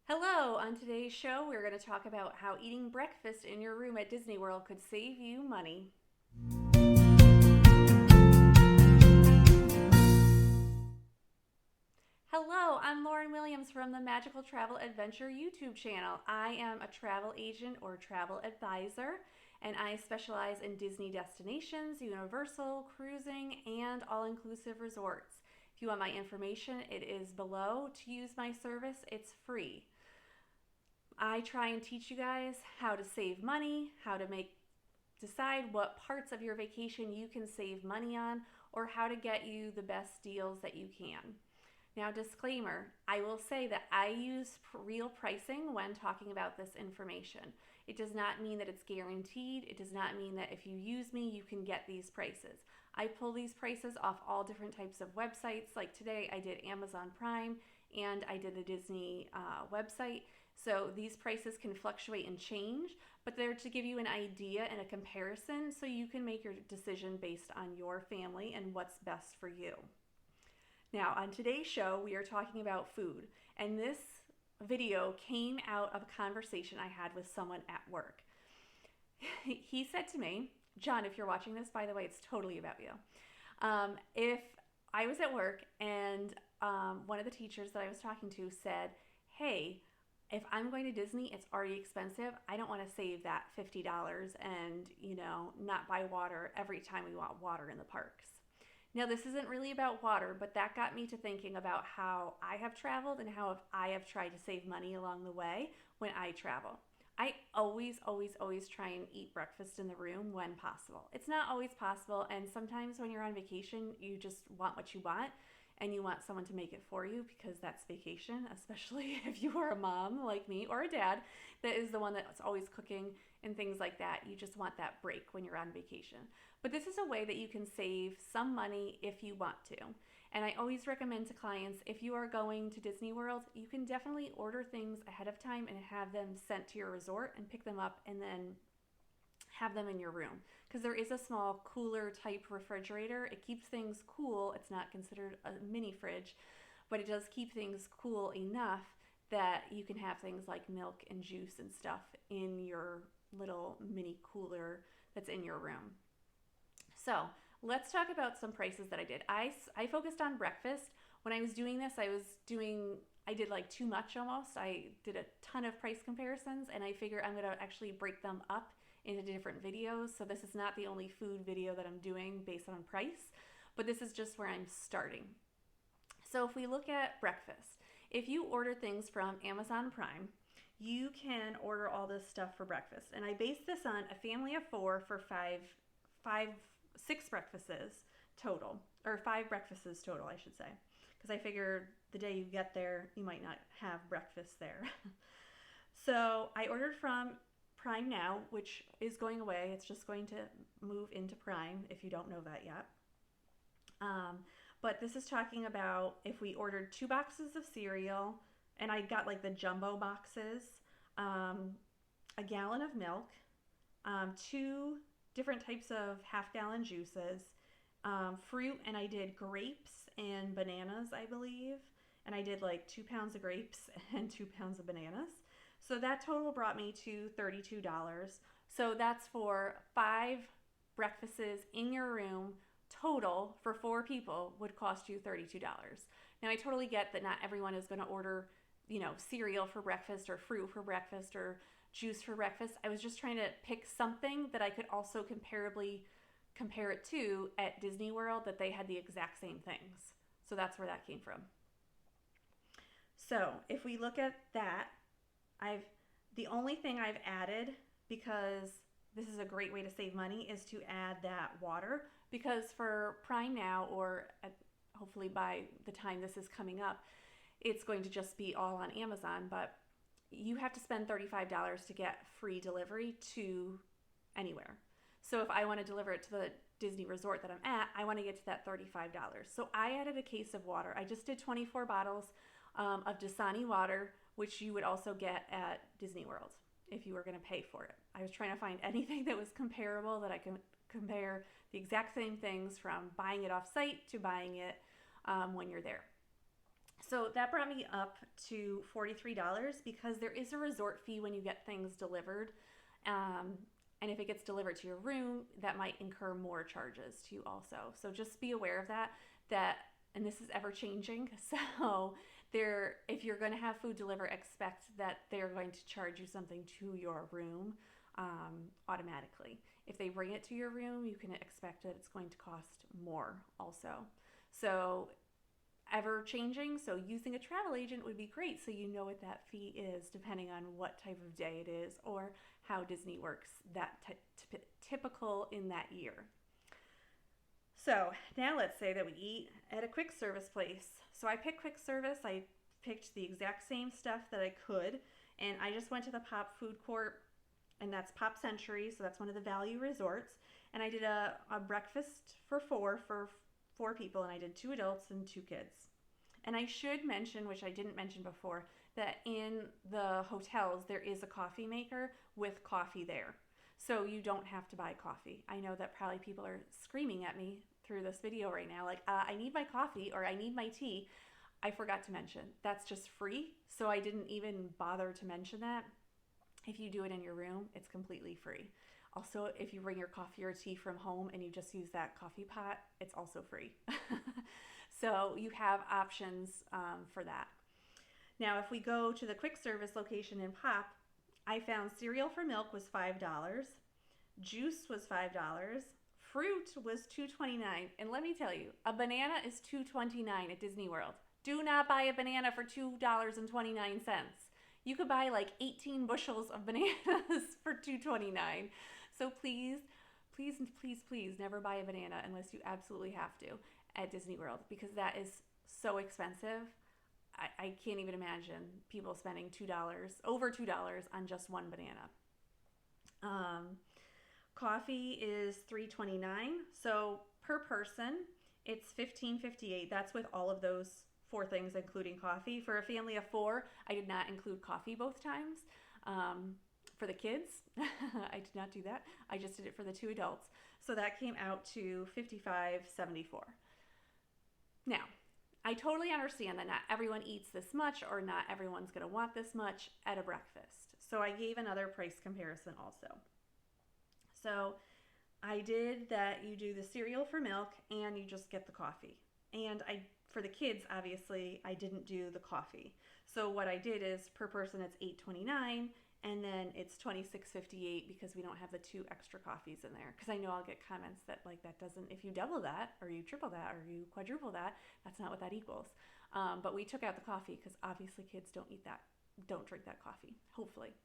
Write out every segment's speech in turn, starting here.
Hello, on today's show, we're going to talk about how eating breakfast in your room at Disney World could save you money. Hello, I'm Lauren Williams from the Magical Travel Adventure YouTube channel. I am a travel agent or travel advisor, and I specialize in Disney destinations, Universal, cruising, and all-inclusive resorts. If you want my information, it is below. To use my service, it's free. I try and teach you guys how to save money, how to decide what parts of your vacation you can save money on, or how to get you the best deals that you can. Now, disclaimer, I will say that I use real pricing when talking about this information. It does not mean that it's guaranteed. It does not mean that if you use me, you can get these prices. I pull these prices off all different types of websites. Like today, I did Amazon Prime and I did the Disney website. So these prices can fluctuate and change, but they're to give you an idea and a comparison so you can make your decision based on your family and what's best for you. Now, on today's show, we are talking about food, and this video came out of a conversation I had with someone at work. He said to me, John, if you're watching this, by the way, it's totally about you. If I was at work and one of the teachers that I was talking to said, hey, if I'm going to Disney, it's already expensive. I don't want to save that $50 and, not buy water every time we want water in the parks. Now, this isn't really about water, but that got me to thinking about how I have traveled and how I have tried to save money along the way when I travel. I always try and eat breakfast in the room when possible. It's not always possible, and sometimes when you're on vacation, you just want what you want, and you want someone to make it for you because that's vacation, especially if you are a mom like me or a dad that is the one that's always cooking and things like that. You just want that break when you're on vacation. But this is a way that you can save some money if you want to. And I always recommend to clients, if you are going to Disney World, you can definitely order things ahead of time and have them sent to your resort and pick them up and then have them in your room, because there is a small cooler type refrigerator. It keeps things cool. It's not considered a mini fridge, but it does keep things cool enough that you can have things like milk and juice and stuff in your little mini cooler that's in your room. So let's talk about some prices that I did. I focused on breakfast. When I was doing this, I did like too much almost. I did a ton of price comparisons, and I figure I'm going to actually break them up into different videos. So this is not the only food video that I'm doing based on price, but this is just where I'm starting. So if we look at breakfast, if you order things from Amazon Prime, you can order all this stuff for breakfast. And I based this on a family of four for six breakfasts total, or five breakfasts total, I should say, because I figured the day you get there, you might not have breakfast there. So I ordered from Prime Now, which is going away. It's just going to move into Prime if you don't know that yet. But this is talking about if we ordered 2 boxes of cereal, and I got like the jumbo boxes, a gallon of milk, 2 different types of half-gallon juices, fruit, and I did grapes and bananas, I believe. And I did like 2 pounds of grapes and 2 pounds of bananas. So that total brought me to $32. So that's for 5 breakfasts in your room. Total for 4 people would cost you $32. Now, I totally get that not everyone is going to order, cereal for breakfast or fruit for breakfast or juice for breakfast. I was just trying to pick something that I could also comparably compare it to at Disney World, that they had the exact same things. So that's where that came from. So if we look at that, the only thing I've added, because this is a great way to save money, is to add that water, because for Prime Now, or hopefully by the time this is coming up, it's going to just be all on Amazon, but you have to spend $35 to get free delivery to anywhere. So if I want to deliver it to the Disney resort that I'm at, I want to get to that $35. So I added a case of water. I just did 24 bottles of Dasani water, which you would also get at Disney World if you were going to pay for it. I was trying to find anything that was comparable, that I can compare the exact same things from buying it off site to buying it when you're there. So that brought me up to $43 because there is a resort fee when you get things delivered. Um, and if it gets delivered to your room, that might incur more charges to you also. So just be aware of that, and this is ever changing. So if you're going to have food delivered, expect that they're going to charge you something to your room automatically. If they bring it to your room, you can expect that it's going to cost more also. So ever changing, so using a travel agent would be great, so you know what that fee is depending on what type of day it is or how Disney works that typical in that year. So now let's say that we eat at a quick service place. So I picked quick service. I picked the exact same stuff that I could, and I just went to the Pop Food Court, and that's Pop Century, so that's one of the value resorts. And I did a breakfast for four people, and I did 2 adults and 2 kids. And I should mention, which I didn't mention before, that in the hotels there is a coffee maker with coffee there. So you don't have to buy coffee. I know that probably people are screaming at me through this video right now, like, I need my coffee or I need my tea. I forgot to mention, that's just free, so I didn't even bother to mention that. If you do it in your room, it's completely free. Also, if you bring your coffee or tea from home and you just use that coffee pot, it's also free. So you have options for that. Now, if we go to the quick service location in Pop, I found cereal for milk was $5, juice was $5, fruit was $2.29, and let me tell you, a banana is $2.29 at Disney World. Do not buy a banana for $2.29. You could buy like 18 bushels of bananas for $2.29. So please, please, please, please never buy a banana unless you absolutely have to at Disney World, because that is so expensive. I can't even imagine people spending over $2 on just one banana. Coffee is $3.29. So per person, it's $15.58. That's with all of those 4 things, including coffee. For a family of 4, I did not include coffee both times. For the kids, I did not do that. I just did it for the 2 adults. So that came out to $55.74. Now, I totally understand that not everyone eats this much or not everyone's going to want this much at a breakfast. So I gave another price comparison also. So I did that you do the cereal for milk and you just get the coffee. And for the kids, obviously, I didn't do the coffee. So what I did is per person it's $8.29, and then it's $26.58 because we don't have the 2 extra coffees in there. Because I know I'll get comments that like that doesn't, if you double that or you triple that or you quadruple that, that's not what that equals. But we took out the coffee because obviously kids don't drink that coffee, hopefully.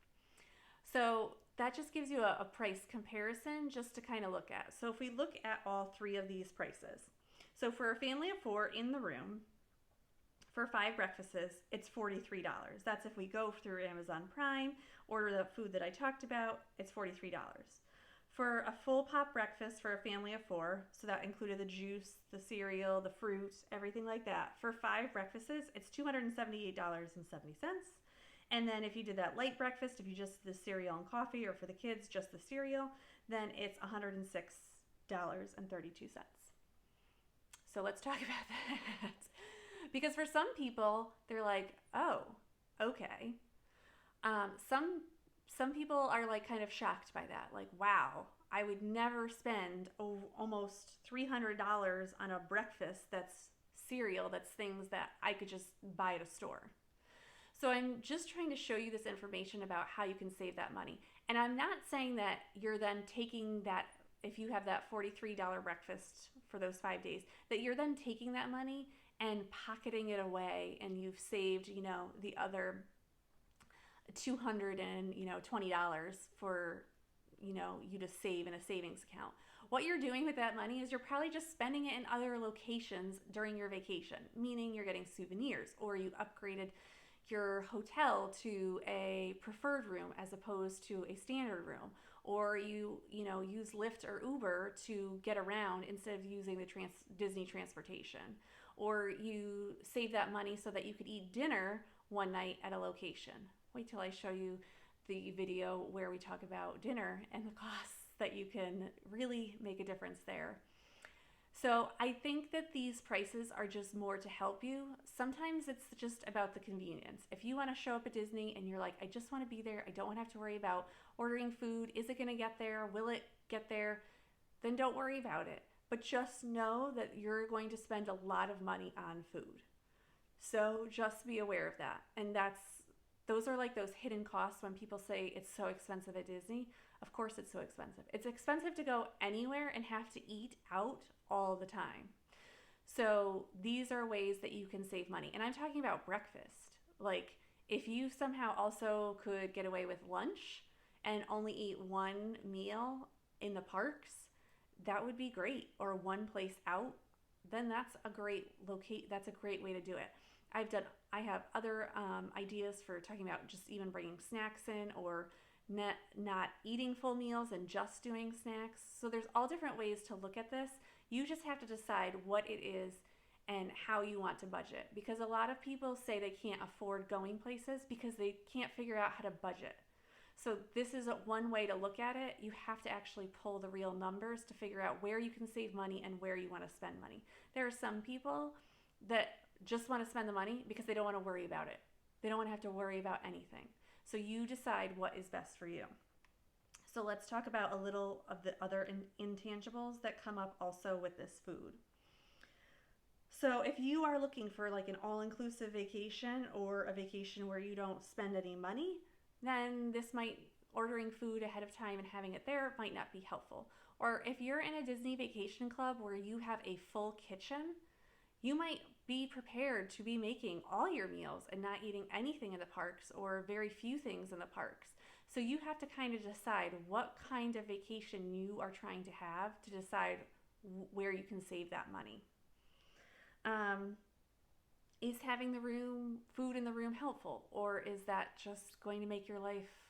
So that just gives you a price comparison just to kind of look at. So if we look at all 3 of these prices, so for a family of 4 in the room, for 5 breakfasts, it's $43. That's if we go through Amazon Prime, order the food that I talked about, it's $43. For a full Pop breakfast for a family of 4, so that included the juice, the cereal, the fruit, everything like that. For 5 breakfasts, it's $278.70. And then if you did that light breakfast, if you just did the cereal and coffee, or for the kids, just the cereal, then it's $106.32. So let's talk about that. Because for some people, they're like, oh, okay. Some people are like kind of shocked by that. Like, wow, I would never spend almost $300 on a breakfast that's cereal, that's things that I could just buy at a store. So I'm just trying to show you this information about how you can save that money. And I'm not saying that you're then taking that, if you have that $43 breakfast for those 5 days, that you're then taking that money and pocketing it away and you've saved, the other $220 for, you to save in a savings account. What you're doing with that money is you're probably just spending it in other locations during your vacation, meaning you're getting souvenirs, or you upgraded your hotel to a preferred room as opposed to a standard room, or you use Lyft or Uber to get around instead of using the Disney transportation, or you save that money so that you could eat dinner one night at a location. Wait till I show you the video where we talk about dinner and the costs that you can really make a difference there. So I think that these prices are just more to help you. Sometimes it's just about the convenience. If you want to show up at Disney and you're like, I just want to be there, I don't want to have to worry about ordering food. Is it going to get there? Will it get there? Then don't worry about it. But just know that you're going to spend a lot of money on food. So just be aware of that. And those are like those hidden costs when people say it's so expensive at Disney. Of course it's so expensive. It's expensive to go anywhere and have to eat out all the time. So these are ways that you can save money. And I'm talking about breakfast. Like if you somehow also could get away with lunch and only eat one meal in the parks, that would be great. Or one place out, then that's a great way to do it. I have other ideas for talking about just even bringing snacks in, or not eating full meals and just doing snacks. So there's all different ways to look at this. You just have to decide what it is and how you want to budget, because a lot of people say they can't afford going places because they can't figure out how to budget. So this is one way to look at it. You have to actually pull the real numbers to figure out where you can save money and where you want to spend money. There are some people that just want to spend the money because they don't want to worry about it. They don't want to have to worry about anything. So you decide what is best for you. So let's talk about a little of the other intangibles that come up also with this food. So if you are looking for like an all-inclusive vacation, or a vacation where you don't spend any money, then ordering food ahead of time and having it there might not be helpful. Or if you're in a Disney vacation club where you have a full kitchen, you might be prepared to be making all your meals and not eating anything in the parks, or very few things in the parks. So you have to kind of decide what kind of vacation you are trying to have to decide where you can save that money. Is having food in the room helpful, or is that just going to make your life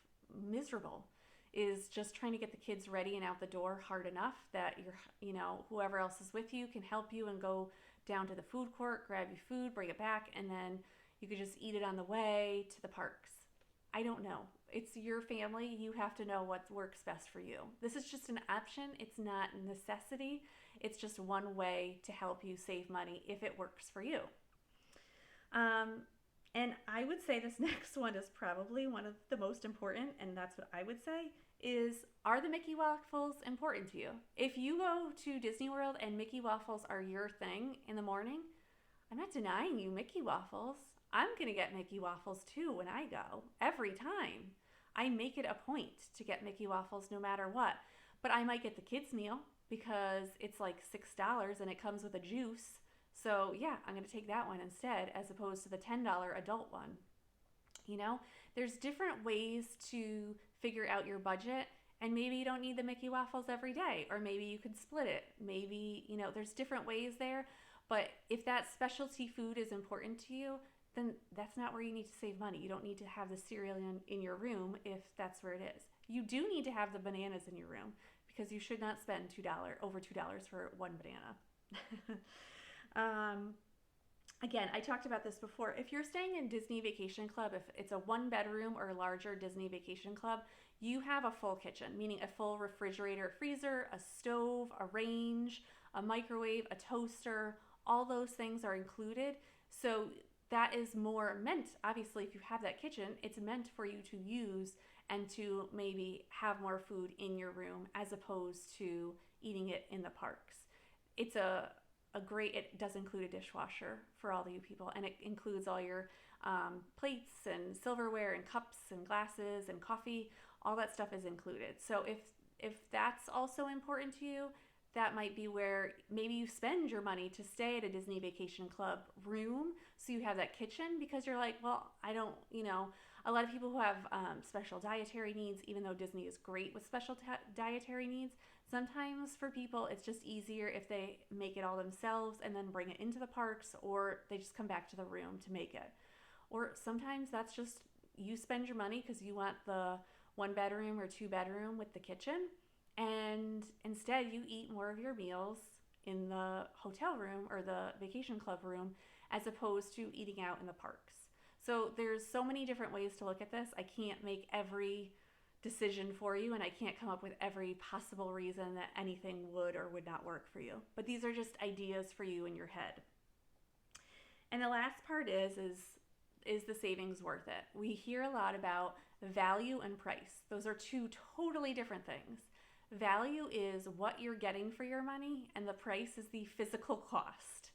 miserable? Is just trying to get the kids ready and out the door hard enough that whoever else is with you can help you and go down to the food court, grab your food, bring it back, and then you could just eat it on the way to the parks? I don't know. It's your family. You have to know what works best for you. This is just an option. It's not a necessity. It's just one way to help you save money if it works for you. And I would say this next one is probably one of the most important, and that's what I would say is, are the Mickey waffles important to you? If you go to Disney World and Mickey waffles are your thing in the morning, I'm not denying you Mickey waffles. I'm going to get Mickey waffles too when I go, every time. I make it a point to get Mickey waffles no matter what. But I might get the kids meal because it's like $6 and it comes with a juice. So yeah, I'm going to take that one instead, as opposed to the $10 adult one. There's different ways to figure out your budget, and maybe you don't need the Mickey waffles every day, or maybe you could split it. Maybe, there's different ways there. But if that specialty food is important to you, then that's not where you need to save money. You don't need to have the cereal in your room if that's where it is. You do need to have the bananas in your room, because you should not spend over $2 for one banana. Again, I talked about this before. If you're staying in Disney Vacation Club, if it's a one bedroom or larger Disney Vacation Club, you have a full kitchen, meaning a full refrigerator, freezer, a stove, a range, a microwave, a toaster. All those things are included. So that is more meant, obviously, if you have that kitchen, it's meant for you to use and to maybe have more food in your room as opposed to eating it in the parks. It's it does include a dishwasher for all of you people, and it includes all your plates and silverware and cups and glasses and coffee. All that stuff is included. So if that's also important to you, that might be where maybe you spend your money to stay at a Disney Vacation Club room, so you have that kitchen, because you're like, well, I don't, a lot of people who have special dietary needs, even though Disney is great with special dietary needs, sometimes for people it's just easier if they make it all themselves and then bring it into the parks, or they just come back to the room to make it. Or sometimes that's just, you spend your money because you want the one bedroom or two bedroom with the kitchen, and instead you eat more of your meals in the hotel room or the vacation club room as opposed to eating out in the parks. So there's so many different ways to look at this. I can't make every decision for you, and I can't come up with every possible reason that anything would or would not work for you. But these are just ideas for you in your head. And the last part is the savings worth it? We hear a lot about value and price. Those are two totally different things. Value is what you're getting for your money, and the price is the physical cost.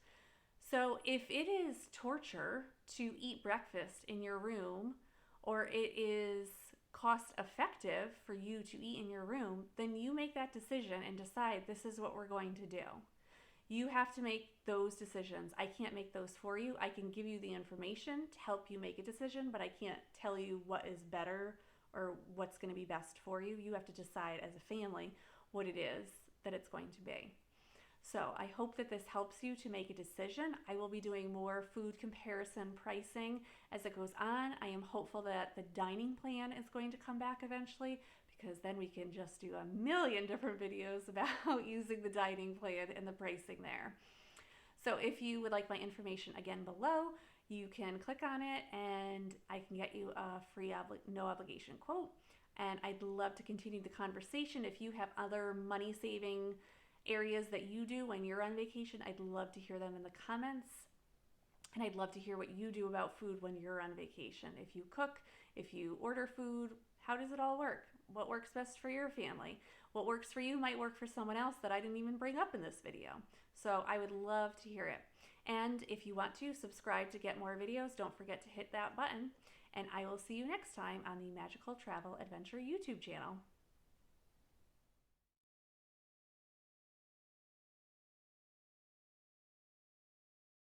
So if it is torture to eat breakfast in your room, or it is cost effective for you to eat in your room, then you make that decision and decide this is what we're going to do. You have to make those decisions. I can't make those for you. I can give you the information to help you make a decision, but I can't tell you what is better or what's going to be best for you. You have to decide as a family what it is that it's going to be. So I hope that this helps you to make a decision. I will be doing more food comparison pricing as it goes on. I am hopeful that the dining plan is going to come back eventually, because then we can just do a million different videos about using the dining plan and the pricing there. So if you would like my information again below, you can click on it and I can get you a free no obligation quote. And I'd love to continue the conversation. If you have other money saving areas that you do when you're on vacation, I'd love to hear them in the comments. And I'd love to hear what you do about food when you're on vacation. If you cook, if you order food, how does it all work? What works best for your family? What works for you might work for someone else that I didn't even bring up in this video. So I would love to hear it. And if you want to subscribe to get more videos, don't forget to hit that button. And I will see you next time on the Magical Travel Adventure YouTube channel.